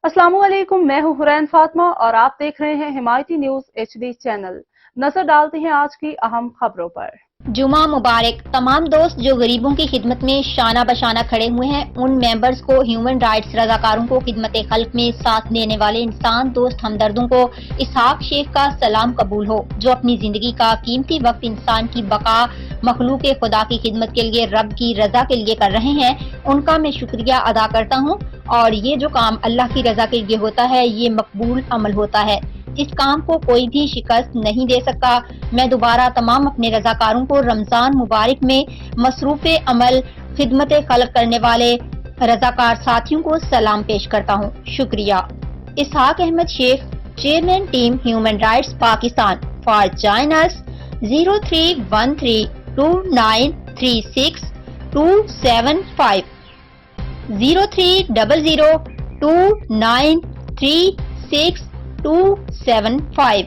अस्सलाम वालेकुम, मैं हूं हुरैन फातिमा और आप देख रहे हैं हिमायती न्यूज HD चैनल। नजर डालते हैं आज की अहम खबरों पर। जुमा मुबारक। तमाम दोस्त जो गरीबों की खिदमत में शाना बशाना खड़े हुए हैं, उन मेंबर्स को, ह्यूमन राइट्स रजाकारों को, खिदमत खल्क में साथ देने वाले इंसान दोस्त हमदर्दों को इसहाक शेख का सलाम कबूल हो, जो अपनी जिंदगी का कीमती वक्त इंसान की बका, मखलूक खुदा की खिदमत के लिए, रब की रजा के लिए कर रहे हैं। उनका मैं शुक्रिया अदा करता हूँ। और ये जो काम अल्लाह की रजा के लिए होता है, ये मकबूल अमल होता है। इस काम को कोई भी शिकस्त नहीं दे सकता। मैं दोबारा तमाम अपने रजाकारों को रमजान मुबारक में मसरूफ अमल खिदमत खल्क करने वाले रजाकार साथियों को सलाम पेश करता हूँ। शुक्रिया। Ishaq Ahmed Sheikh, chairman team human rights Pakistan. For join us 03132936 275 03002936 275।